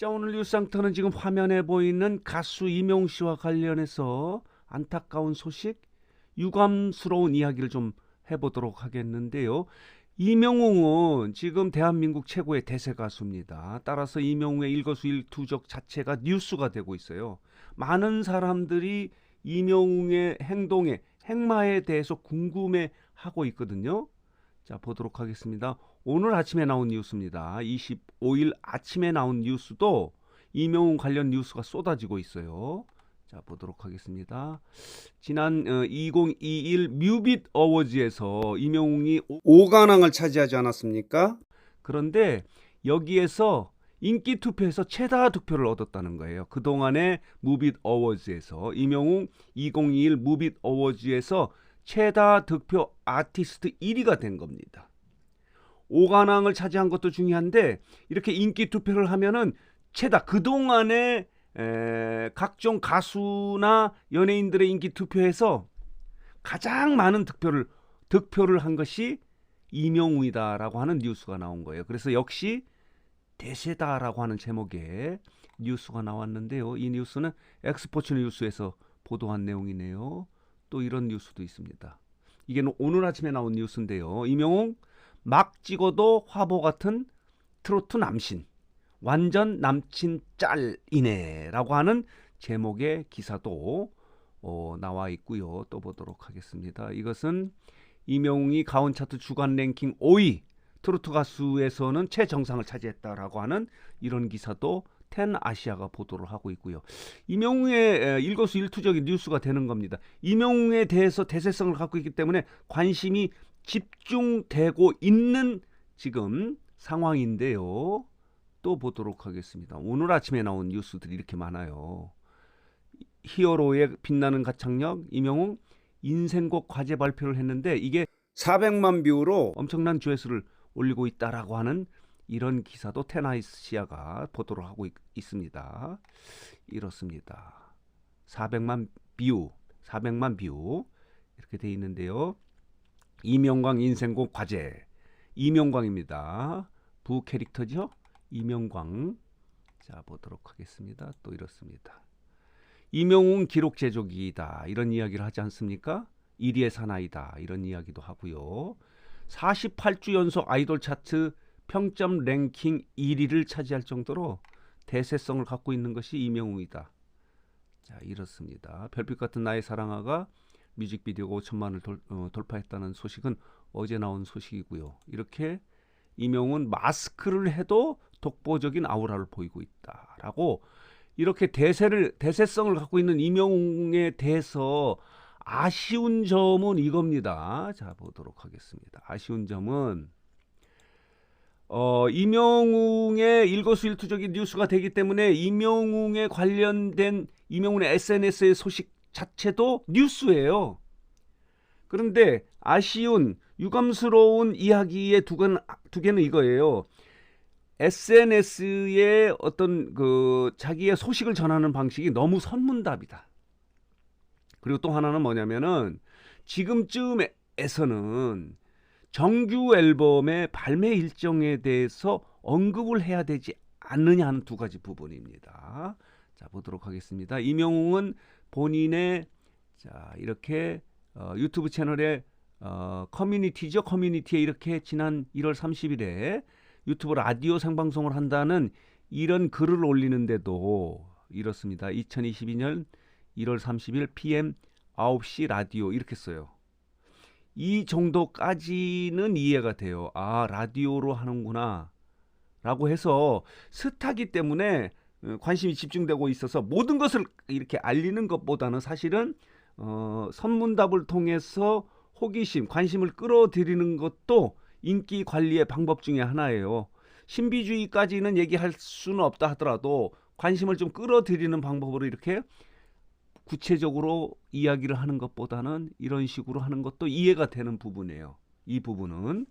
자, 오늘 뉴스상터는 지금 화면에 보이는 가수 이명웅 씨와 관련해서 안타까운 소식, 유감스러운 이야기를 좀 해보도록 하겠는데요. 이명웅은 지금 대한민국 최고의 대세 가수입니다. 따라서 이명웅의 일거수일투족 자체가 뉴스가 되고 있어요. 많은 사람들이 이명웅의 행동에, 행마에 대해서 궁금해하고 있거든요. 자, 보도록 하겠습니다. 오늘 아침에 나온 뉴스입니다. 25일 아침에 나온 뉴스도 이명웅 관련 뉴스가 쏟아지고 있어요. 자, 보도록 하겠습니다. 지난 2021 뮤빗 어워즈에서 이명웅이 5관왕을 차지하지 않았습니까? 그런데 여기에서 인기 투표에서 최다 득표를 얻었다는 거예요. 그동안의 뮤빗 어워즈에서 이명웅 2021 뮤빗 어워즈에서 최다 득표 아티스트 1위가 된 겁니다. 5관왕을 차지한 것도 중요한데 이렇게 인기 투표를 하면은 최다 그동안의 각종 가수나 연예인들의 인기 투표에서 가장 많은 득표를 한 것이 이명웅이다라고 하는 뉴스가 나온 거예요. 그래서 역시 대세다라고 하는 제목의 뉴스가 나왔는데요. 이 뉴스는 엑스포츠 뉴스에서 보도한 내용이네요. 또 이런 뉴스도 있습니다. 이게 오늘 아침에 나온 뉴스인데요. 이명웅 막 찍어도 화보 같은 트로트 남신, 완전 남친 짤이네 라고 하는 제목의 기사도 나와 있고요. 또 보도록 하겠습니다. 이것은 이명웅이 가온 차트 주간 랭킹 5위, 트로트 가수에서는 최정상을 차지했다라고 하는 이런 기사도 텐 아시아가 보도를 하고 있고요. 이명웅의 일거수일투족의 뉴스가 되는 겁니다. 이명웅에 대해서 대세성을 갖고 있기 때문에 관심이 집중되고 있는 지금 상황인데요. 또 보도록 하겠습니다. 오늘 아침에 나온 뉴스들이 이렇게 많아요. 히어로의 빛나는 가창력, 이명웅 인생곡 과제 발표를 했는데 이게 400만 뷰로 엄청난 조회수를 올리고 있다라고 하는 이런 기사도 테나이시아가 보도를 하고 있습니다. 이렇습니다. 400만 뷰 이렇게 돼 있는데요. 이명광 인생곡 과제, 이명광입니다. 부 캐릭터죠. 이명광. 자, 보도록 하겠습니다. 또 이렇습니다. 이명웅 기록 제조기이다 이런 이야기를 하지 않습니까? 1위의 사나이다 이런 이야기도 하고요. 48주 연속 아이돌 차트 평점 랭킹 1위를 차지할 정도로 대세성을 갖고 있는 것이 이명웅이다. 자, 이렇습니다. 별빛 같은 나의 사랑아가 뮤직비디오가 5천만을 돌파했다는 소식은 어제 나온 소식이고요. 이렇게 이명웅은 마스크를 해도 독보적인 아우라를 보이고 있다라고 이렇게 대세성을 갖고 있는 이명웅에 대해서 아쉬운 점은 이겁니다. 자, 보도록 하겠습니다. 아쉬운 점은 이명웅의 일거수일투족이 뉴스가 되기 때문에 이명웅에 관련된 이명웅의 SNS의 소식 자체도 뉴스예요. 그런데 아쉬운 유감스러운 이야기의 두 개는 이거예요. SNS의 어떤 자기의 소식을 전하는 방식이 너무 선문답이다. 그리고 또 하나는 뭐냐면은 지금쯤에서는 정규 앨범의 발매 일정에 대해서 언급을 해야 되지 않느냐 하는 두 가지 부분입니다. 자, 보도록 하겠습니다. 이명웅은 본인의 이렇게 유튜브 채널에 커뮤니티죠. 커뮤니티에 이렇게 지난 1월 30일에 유튜브 라디오 생방송을 한다는 이런 글을 올리는데도 이렇습니다. 2022년 1월 30일 PM 9시 라디오 이렇게 써요. 이 정도까지는 이해가 돼요. 아, 라디오로 하는구나 라고 해서 스타기 때문에 관심이 집중되고 있어서 모든 것을 이렇게 알리는 것보다는 사실은 선문답을 통해서 호기심, 관심을 끌어들이는 것도 인기 관리의 방법 중에 하나예요. 신비주의까지는 얘기할 수는 없다 하더라도 관심을 좀 끌어들이는 방법으로 이렇게 구체적으로 이야기를 하는 것보다는 이런 식으로 하는 것도 이해가 되는 부분이에요. 이 부분은.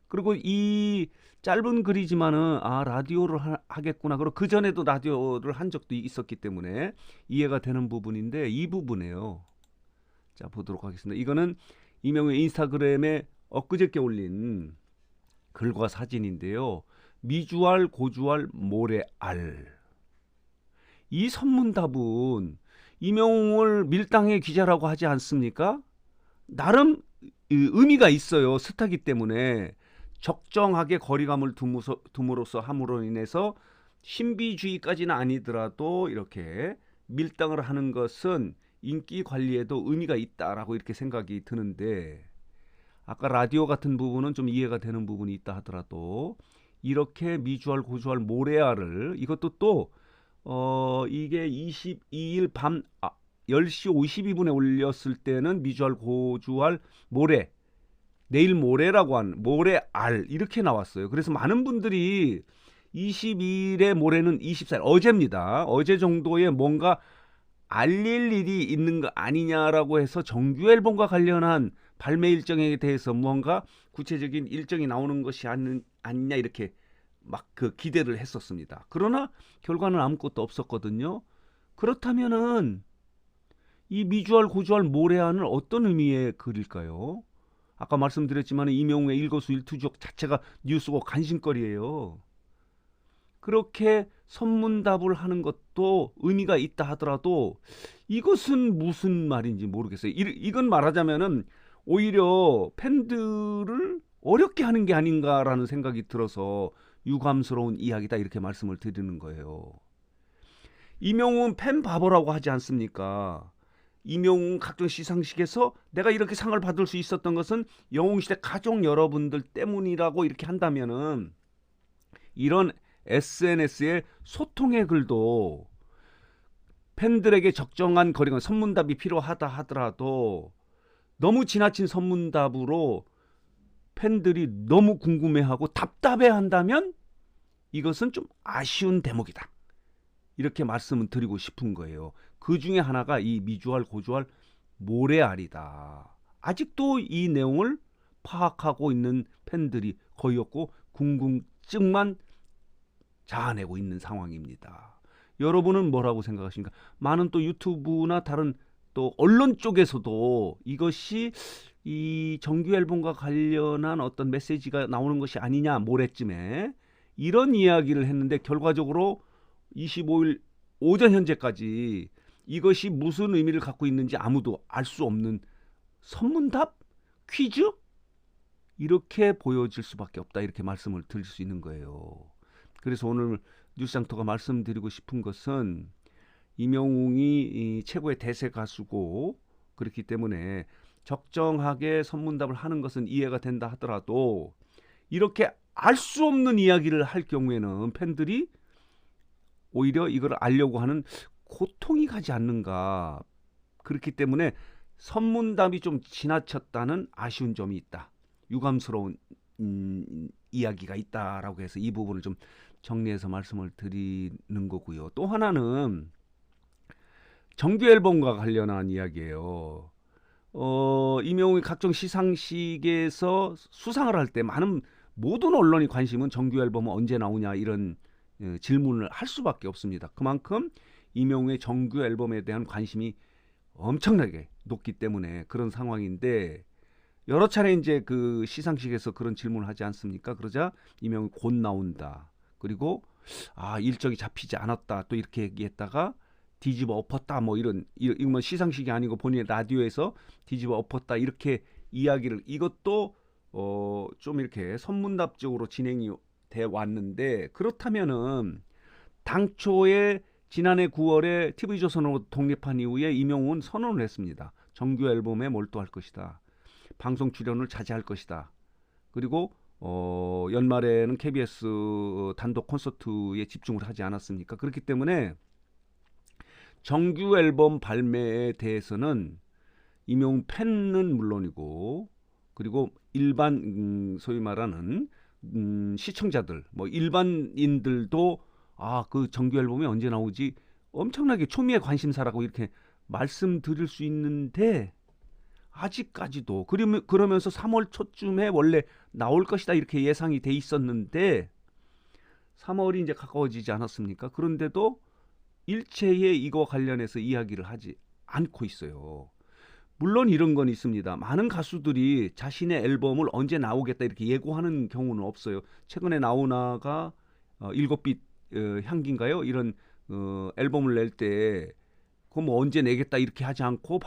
그리고 이 짧은 글이지만은 라디오를 하겠구나. 그리고 그 전에도 라디오를 한 적도 있었기 때문에 이해가 되는 부분인데 이 부분이에요. 자, 보도록 하겠습니다. 이거는 이명웅의 인스타그램에 엊그저께 올린 글과 사진인데요. 미주알, 고주알, 모래알. 이 선문답은 임영웅을 밀당의 기자라고 하지 않습니까? 나름 의미가 있어요. 스타기 때문에 적정하게 거리감을 둠으로써 함으로 인해서 신비주의까지는 아니더라도 이렇게 밀당을 하는 것은 인기 관리에도 의미가 있다라고 이렇게 생각이 드는데, 아까 라디오 같은 부분은 좀 이해가 되는 부분이 있다 하더라도 이렇게 미주알, 고주알, 모래알을 이것도 또 이게 22일 밤 10시 52분에 올렸을 때는 미주알, 고주알, 모래, 내일 모레라고 한 모래알 이렇게 나왔어요. 그래서 많은 분들이 22일에 모레는 24일 어제입니다. 어제 정도에 뭔가 알릴 일이 있는 거 아니냐라고 해서 정규 앨범과 관련한 발매 일정에 대해서 뭔가 구체적인 일정이 나오는 것이 아니냐 이렇게 막 그 기대를 했었습니다. 그러나 결과는 아무것도 없었거든요. 그렇다면은 이 미주알, 고주알, 모래알은 어떤 의미의 글일까요? 아까 말씀드렸지만 임영웅의 일거수일투족 자체가 뉴스고 관심거리예요. 그렇게 선문답을 하는 것도 의미가 있다 하더라도 이것은 무슨 말인지 모르겠어요. 이건 말하자면은 오히려 팬들을 어렵게 하는 게 아닌가라는 생각이 들어서 유감스러운 이야기다 이렇게 말씀을 드리는 거예요. 임영웅은 팬 바보라고 하지 않습니까? 임영웅 각종 시상식에서 내가 이렇게 상을 받을 수 있었던 것은 영웅시대 가족 여러분들 때문이라고 이렇게 한다면은 이런 SNS의 소통의 글도 팬들에게 적정한 거리감, 선문답이 필요하다 하더라도 너무 지나친 선문답으로 팬들이 너무 궁금해하고 답답해한다면 이것은 좀 아쉬운 대목이다. 이렇게 말씀을 드리고 싶은 거예요. 그 중에 하나가 이 미주알, 고주알, 모래알이다. 아직도 이 내용을 파악하고 있는 팬들이 거의 없고 궁금증만 자아내고 있는 상황입니다. 여러분은 뭐라고 생각하십니까? 많은 또 유튜브나 다른 또 언론 쪽에서도 이것이 이 정규 앨범과 관련한 어떤 메시지가 나오는 것이 아니냐 모레쯤에 이런 이야기를 했는데 결과적으로 25일 오전 현재까지 이것이 무슨 의미를 갖고 있는지 아무도 알 수 없는 선문답? 퀴즈? 이렇게 보여질 수밖에 없다 이렇게 말씀을 드릴 수 있는 거예요. 그래서 오늘 뉴스장터가 말씀드리고 싶은 것은 임영웅이 최고의 대세 가수고 그렇기 때문에 적정하게 선문답을 하는 것은 이해가 된다 하더라도 이렇게 알 수 없는 이야기를 할 경우에는 팬들이 오히려 이걸 알려고 하는 고통이 가지 않는가. 그렇기 때문에 선문답이 좀 지나쳤다는 아쉬운 점이 있다. 유감스러운 이야기가 있다라고 해서 이 부분을 좀 정리해서 말씀을 드리는 거고요. 또 하나는 정규 앨범과 관련한 이야기예요. 임영웅이 각종 시상식에서 수상을 할 때 많은 모든 언론이 관심은 정규 앨범은 언제 나오냐 이런 질문을 할 수밖에 없습니다. 그만큼 임영웅의 정규 앨범에 대한 관심이 엄청나게 높기 때문에 그런 상황인데 여러 차례 이제 그 시상식에서 그런 질문을 하지 않습니까? 그러자 임영웅이 곧 나온다. 그리고 일정이 잡히지 않았다. 또 이렇게 얘기했다가 뒤집어 엎었다. 뭐 이건 뭐 시상식이 아니고 본인의 라디오에서 뒤집어 엎었다. 이렇게 이야기를 이것도 좀 이렇게 선문답적으로 진행이 돼 왔는데 그렇다면은 당초에 지난해 9월에 TV조선으로 독립한 이후에 임영웅은 선언을 했습니다. 정규 앨범에 몰두할 것이다. 방송 출연을 자제할 것이다. 그리고 연말에는 KBS 단독 콘서트에 집중을 하지 않았습니까? 그렇기 때문에 정규 앨범 발매에 대해서는 임영웅 팬은 물론이고 그리고 일반 소위 말하는 시청자들 뭐 일반인들도 그 정규 앨범이 언제 나오지 엄청나게 초미의 관심사라고 이렇게 말씀드릴 수 있는데 아직까지도 그러면서 3월 초쯤에 원래 나올 것이다 이렇게 예상이 돼 있었는데 3월이 이제 가까워지지 않았습니까? 그런데도 일체의 이거 관련해서 이야기를 하지 않고 있어요. 물론 이런 건 있습니다. 많은 가수들이 자신의 앨범을 언제 나오겠다 이렇게 예고하는 경우는 없어요. 최근에 나오나가 일곱빛 향기인가요? 이런 앨범을 낼 때 그거 뭐 언제 내겠다 이렇게 하지 않고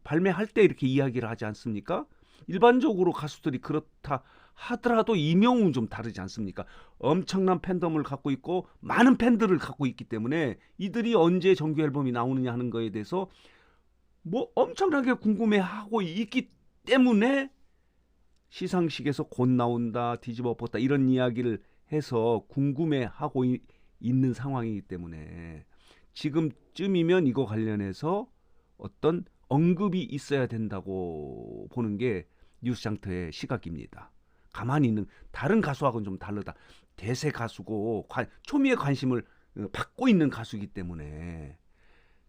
발매할 때 이렇게 이야기를 하지 않습니까? 일반적으로 가수들이 그렇다 하더라도 이명웅은 좀 다르지 않습니까? 엄청난 팬덤을 갖고 있고 많은 팬들을 갖고 있기 때문에 이들이 언제 정규 앨범이 나오느냐 하는 거에 대해서 뭐 엄청나게 궁금해하고 있기 때문에 시상식에서 곧 나온다, 뒤집어 엎었다 이런 이야기를 해서 궁금해하고 있는 상황이기 때문에 지금쯤이면 이거 관련해서 어떤 언급이 있어야 된다고 보는 게 뉴스장터의 시각입니다. 가만히 있는 다른 가수하고는 좀 다르다. 대세 가수고 초미의 관심을 받고 있는 가수이기 때문에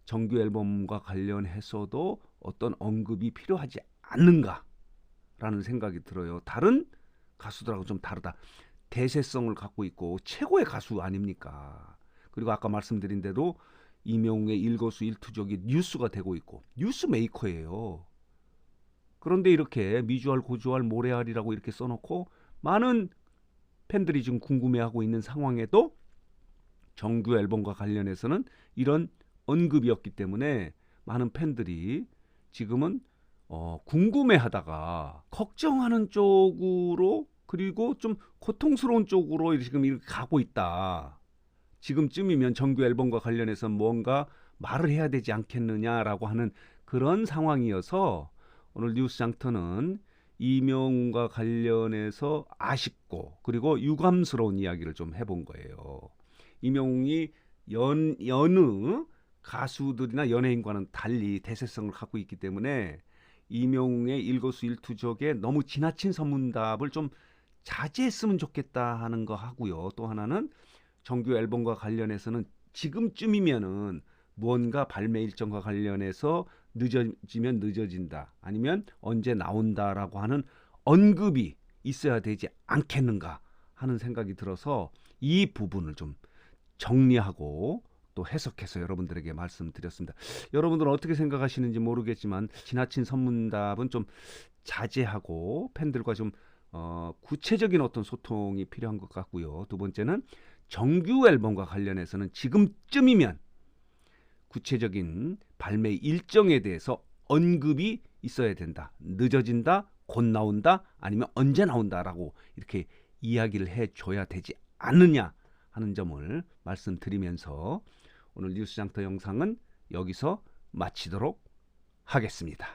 정규 앨범과 관련해서도 어떤 언급이 필요하지 않는가라는 생각이 들어요. 다른 가수들하고 좀 다르다. 대세성을 갖고 있고 최고의 가수 아닙니까? 그리고 아까 말씀드린 대로 이명웅의 일거수일투족이 뉴스가 되고 있고 뉴스 메이커예요. 그런데 이렇게 미주알, 고주알, 모래알이라고 이렇게 써놓고 많은 팬들이 지금 궁금해하고 있는 상황에도 정규 앨범과 관련해서는 이런 언급이 없기 때문에 많은 팬들이 지금은 궁금해하다가 걱정하는 쪽으로 그리고 좀 고통스러운 쪽으로 지금 이렇게 가고 있다. 지금쯤이면 정규 앨범과 관련해서 뭔가 말을 해야 되지 않겠느냐라고 하는 그런 상황이어서 오늘 뉴스장터는 이명웅과 관련해서 아쉽고 그리고 유감스러운 이야기를 좀 해본 거예요. 이명웅이 여느 가수들이나 연예인과는 달리 대세성을 갖고 있기 때문에 이명웅의 일거수일투족에 너무 지나친 선문답을 좀 자제했으면 좋겠다 하는 거 하고요. 또 하나는 정규 앨범과 관련해서는 지금쯤이면은 무언가 발매 일정과 관련해서 늦어지면 늦어진다. 아니면 언제 나온다라고 하는 언급이 있어야 되지 않겠는가 하는 생각이 들어서 이 부분을 좀 정리하고 또 해석해서 여러분들에게 말씀드렸습니다. 여러분들은 어떻게 생각하시는지 모르겠지만 지나친 선문답은 좀 자제하고 팬들과 좀 구체적인 어떤 소통이 필요한 것 같고요. 두 번째는 정규 앨범과 관련해서는 지금쯤이면 구체적인 발매 일정에 대해서 언급이 있어야 된다. 늦어진다, 곧 나온다, 아니면 언제 나온다라고 이렇게 이야기를 해줘야 되지 않느냐 하는 점을 말씀드리면서 오늘 뉴스장터 영상은 여기서 마치도록 하겠습니다.